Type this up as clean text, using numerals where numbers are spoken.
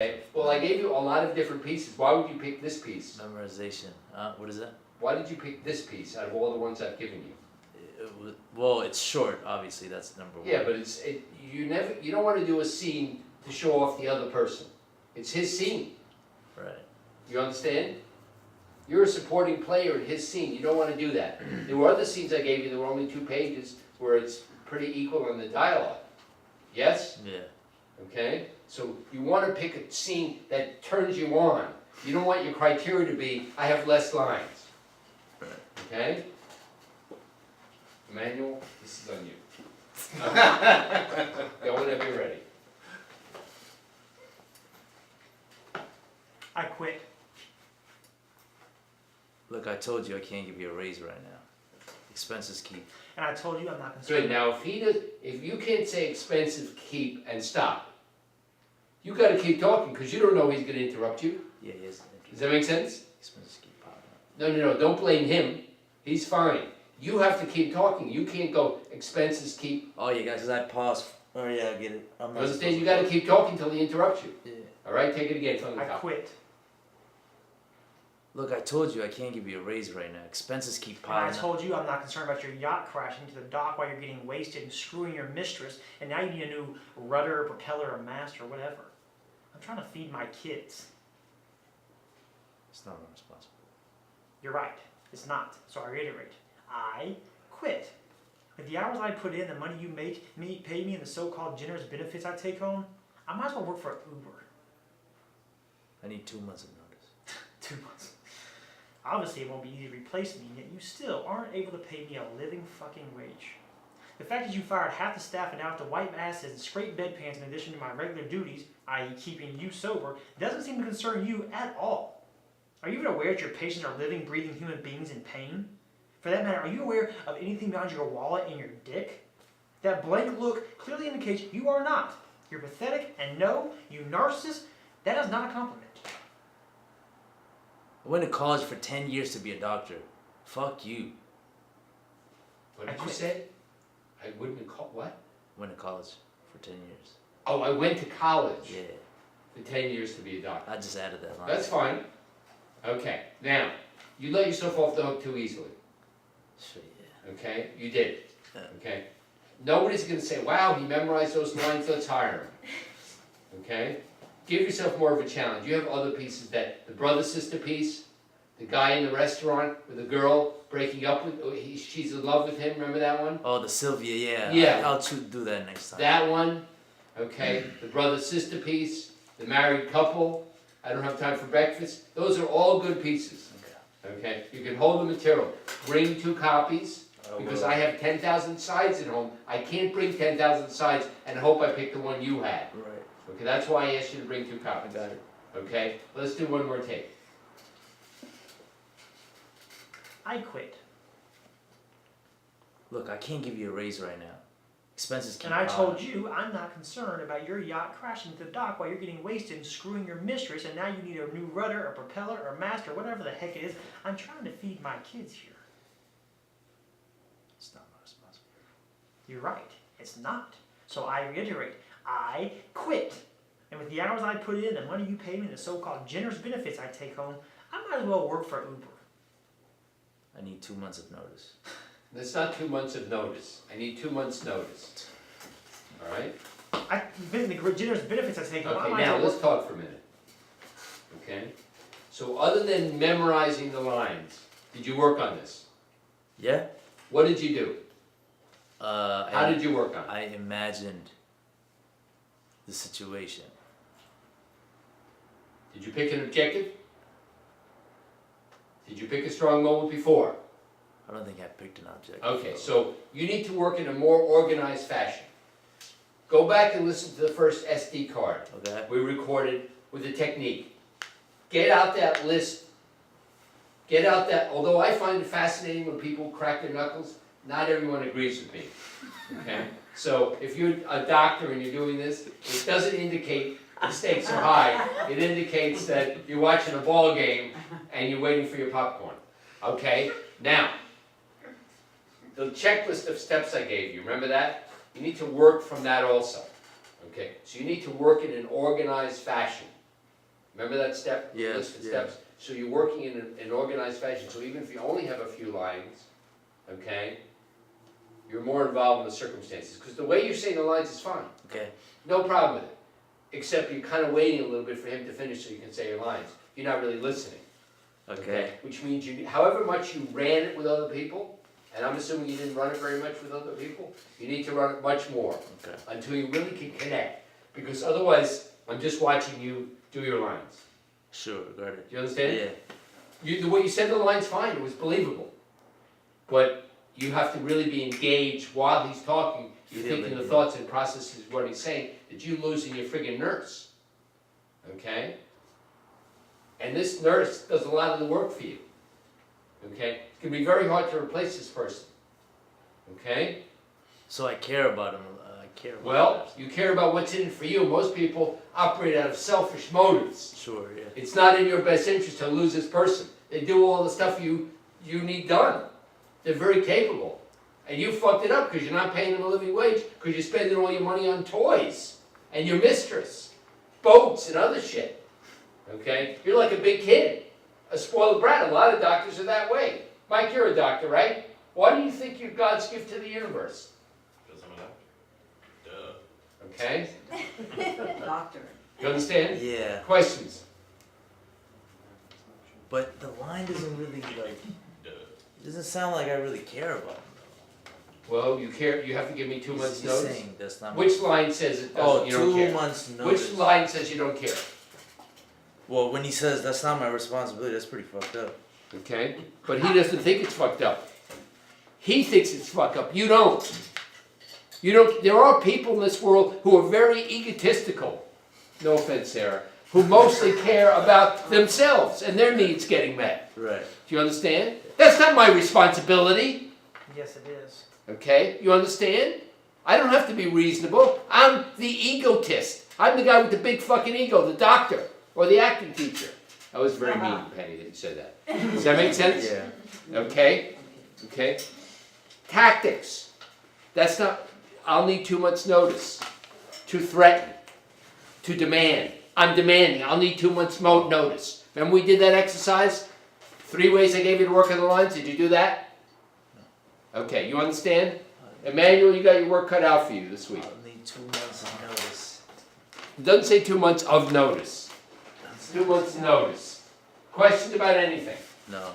Okay. Well, I gave you a lot of different pieces. Why would you pick this piece? Memorization. What is that? Why did you pick this piece out of all the ones I've given you? Well, it's short. Obviously, that's number one. Yeah, but you don't want to do a scene to show off the other person. It's his scene. Right. You understand? You're a supporting player in his scene. You don't want to do that. There were other scenes I gave you. There were only 2 pages where it's pretty equal in the dialogue. Yes? Yeah. Okay? So you want to pick a scene that turns you on. You don't want your criteria to be, I have less lines. Right. Okay? Emmanuel, this is on you. Go whenever you're ready. I quit. Look, I told you I can't give you a raise right now. Expenses keep. And I told you I'm not concerned. Good. Now, if you can't say expensive, keep, and stop, you got to keep talking because you don't know he's going to interrupt you. Yeah, yes. Does that make sense? Expenses keep popping up. No. Don't blame him. He's fine. You have to keep talking. You can't go expenses, keep. Oh, yeah, guys, 'cause I paused. Oh, yeah, I get it. I'm not Understand? You got to keep talking until he interrupts you. Yeah. All right? Take it again from the I top. quit. Look, I told you I can't give you a raise right now. Expenses keep And I piling up. told you I'm not concerned about your yacht crashing to the dock while you're getting wasted and screwing your mistress, and now you need a new rudder, propeller, or mast, or whatever. I'm trying to feed my kids. It's not my responsibility. You're right. It's not. So I reiterate. I quit. With the hours I put in, the money you pay me, and the so-called generous benefits I take home, I might as well work for Uber. I need 2 months of notice. 2 months. Obviously, it won't be easy to replace me, yet you still aren't able to pay me a living fucking wage. The fact that you fired half the staff and now have to wipe asses and scrape bedpans in addition to my regular duties, i.e. keeping you sober, doesn't seem to concern you at all. Are you even aware that your patients are living, breathing human beings in pain? For that matter, are you aware of anything beyond your wallet and your dick? That blank look clearly indicates you are not. You're pathetic, and no, you narcissist, that is not a compliment. I went to college for 10 years to be a doctor. Fuck you. What did I you quit. say? I wouldn't call what? Went to college for 10 years. Oh, I went to college Yeah. for 10 years to be a doctor. I just added that line. That's fine. Okay. Now, you let yourself off the hook too easily. Sure, yeah. Okay? You did. Yeah. Okay? Nobody's going to say, wow, he memorized those lines, let's hire him. Okay? Give yourself more of a challenge. You have other pieces that, the brother-sister piece, the guy in the restaurant with the girl breaking up with, she's in love with him, remember that one? Oh, the Sylvia, yeah. Yeah. I'll do that next time. That one, okay, the brother-sister piece, the married couple, I don't have time for breakfast. Those are all good pieces, Okay. okay? You can hold the material. Bring 2 copies, because will. I have 10,000 sides at home. I can't bring 10,000 sides and hope I pick the one you had. Right. Okay, that's why I asked you to bring 2 I copies. got it. Okay, let's do one more take. I quit. Look, I can't give you a raise right now. Expenses keep And I piling told you I'm not concerned about your yacht crashing to the dock while you're getting wasted and screwing your mistress, and now you need a new rudder, a propeller, or mast, or whatever the heck it is. I'm trying to feed my kids here. It's not my responsibility. You're right. It's not. So I reiterate, I quit. And with the hours I put in, the money you pay me, and the so-called generous benefits I take home, I might as well work for Uber. I need 2 months of notice. That's not 2 months of notice. I need 2 months' notice. All right? The generous benefits I take home, I Okay, might as now well let's work. talk for a minute. Okay? So other than memorizing the lines, did you work on this? Yeah? What did you do? How How did you work on it? I imagined the situation. Did you pick an objective? Did you pick a strong moment before? I don't think I picked an object. Okay, so you need to work in a more organized fashion. Go back and listen to the first SD card Okay? we recorded with the technique. Get out that list. Get out that, although I find it fascinating when people crack their knuckles, not everyone agrees with me. Okay? So if you're a doctor and you're doing this, it doesn't indicate the stakes are high. It indicates that you're watching a ball game and you're waiting for your popcorn. Okay? Now, the checklist of steps I gave you, remember that? You need to work from that also. Okay? So you need to work in an organized fashion. Remember that step? Yes, List of yeah. steps? So you're working in an organized fashion, so even if you only have a few lines, okay, you're more involved in the circumstances, because the way you're saying the lines is fine, Okay. no problem with it. Except you're kind of waiting a little bit for him to finish so you can say your lines. You're not really listening. Okay. Which means you, however much you ran it with other people, and I'm assuming you didn't run it very much with other people, you need to run it much more Okay. until you really can connect. Because otherwise, I'm just watching you do your lines. Sure, got it. Do you understand? Yeah. The way you said the line's fine, it was believable. But you have to really be engaged while he's talking. You're Feel thinking it, the yeah. thoughts and processes of what he's saying, that you losing your friggin' nurse. Okay? And this nurse does a lot of the work for you. Okay? It's gonna be very hard to replace this person. Okay? So I care about him. I care about Well, him. you care about what's in it for you. Most people operate out of selfish motives. Sure, yeah. It's not in your best interest to lose this person. They do all the stuff you need done. They're very capable. And you fucked it up because you're not paying them a living wage because you're spending all your money on toys and your mistress, boats and other shit. Okay? You're like a big kid, a spoiled brat. A lot of doctors are that way. Mike, you're a doctor, right? Why do you think you're God's gift to the universe? Because I'm a doctor. Duh. Okay? Doctor. You understand? Yeah. Questions? But the line doesn't really like. Duh. It doesn't sound like I really care about him. Well, you care. You have to give me 2 months' He's notice. saying that's not. Which line says it Oh, doesn't? You don't 2 care. months notice. Which line says you don't care? Well, when he says that's not my responsibility, that's pretty fucked up. Okay? But he doesn't think it's fucked up. He thinks it's fucked up. You don't. You don't. There are people in this world who are very egotistical. No offense, Sarah. Who mostly care about themselves and their needs getting met. Right. Do you understand? That's not my responsibility. Yes, it is. Okay? You understand? I don't have to be reasonable. I'm the egotist. I'm the guy with the big fucking ego, the doctor or the acting teacher. That was very mean, Penny, that you said that. Does that make sense? Yeah. Okay? Okay? Tactics. That's not, I'll need 2 months' notice. To threaten. To demand. I'm demanding. I'll need 2 months' notice. Remember we did that exercise? 3 ways I gave you to work on the lines. Did you do that? Okay, you understand? Emmanuel, you got your work cut out for you this week. I'll need 2 months of notice. It doesn't say 2 months of notice. It's 2 months' notice. Questions about anything? No.